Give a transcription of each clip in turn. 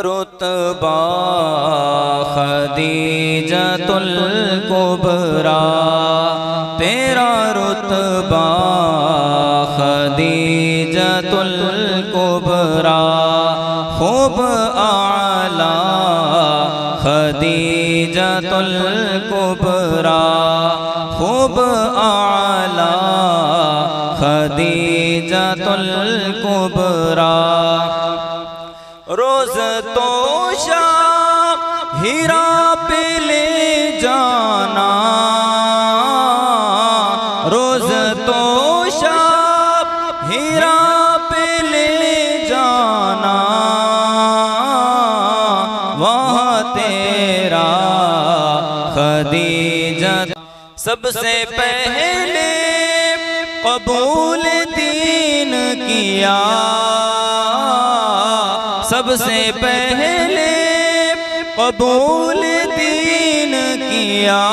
رتبہ خدیجۃ الکبریٰ، تیرا رتبہ خدیجۃ الکبریٰ، خوب اعلیٰ خدیجۃ الکبریٰ، خوب اعلیٰ خدیجۃ الکبریٰ۔ روز تو شام ہیرا پہ لے جانا، روز تو شام ہیرا پہ لے جانا، وہاں تیرا خدیجہ سب سے پہلے قبول دین کیا، سب سے پہلے قبول دین کیا،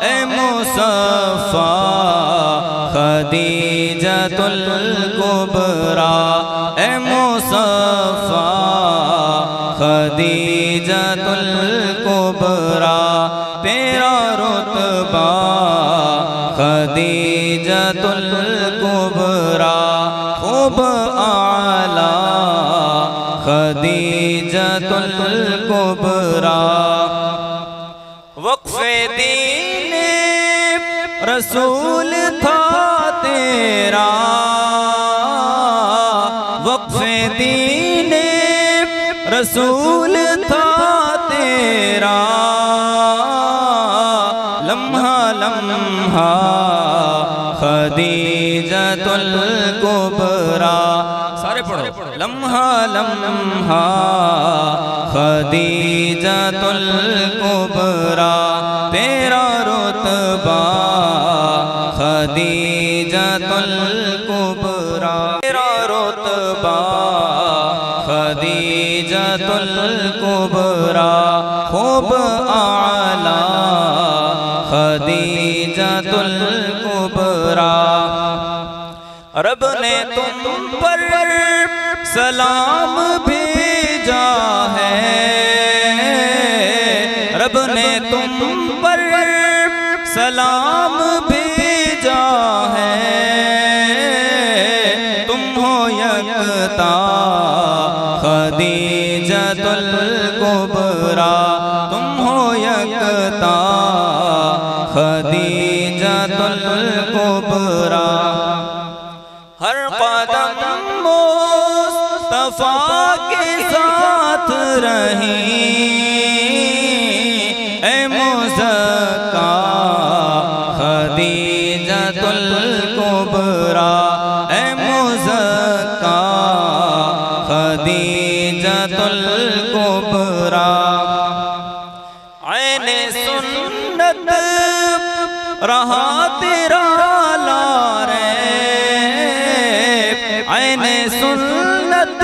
اے مصفیٰ خدیجۃ الکبریٰ، اے مصفیٰ خدیجۃ الکبریٰ، تیرا رتبہ خدیجۃ الکبریٰ، خوب اعلیٰ خدیجۃ الکبریٰ۔ وقف دین رسول تھا تیرا، وقف دین رسول تھا تیرا، لمحہ لمحہ خدیجۃ الکبریٰ، سارے پڑھو، لمحہ لمحہ خدیجۃ الکبریٰ، تیرا رتبہ خدیجۃ الکبریٰ، تیرا رتبہ خدیجۃ الکبریٰ، خوب اعلیٰ خدیجۃ الکبریٰ۔ رب نے تم پر سلام بھیجا ہے، رب نے تم پر سلام بھیجا ہے، تم ہو یکتا خدیجۃ الکبریٰ، تم ہو یکتا خدیجۃ الکبریٰ۔ ہر قدم مصطفیٰ کے ساتھ رہی، اے مزکیٰ خدیجۃ الکبریٰ، اے مزکیٰ خدیجۃ الکبریٰ۔ عین سنت رہا تیرا لار، عین سنت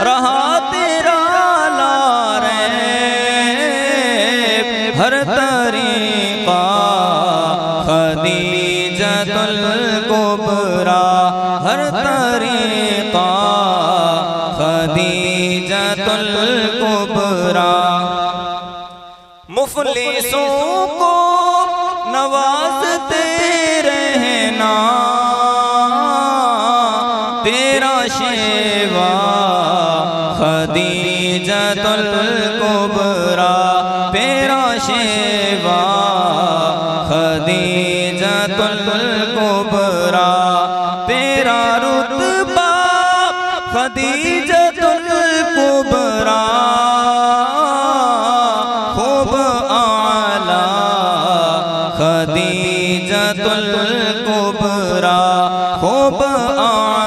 رہا تیرا لار، ہر طریقہ خدیجۃ الکبریٰ، ہر طریقہ خدیجۃ الکبریٰ۔ مفلسوں کو نوازتے رہنا، تیرا شیوا خدیجۃ الکبریٰ، تیرا شیوا خدیجۃ الکبریٰ، تیرا رتبہ خدیجۃ الکبریٰ، خوب اعلیٰ خدیجۃ الکبریٰ، خوب اعلیٰ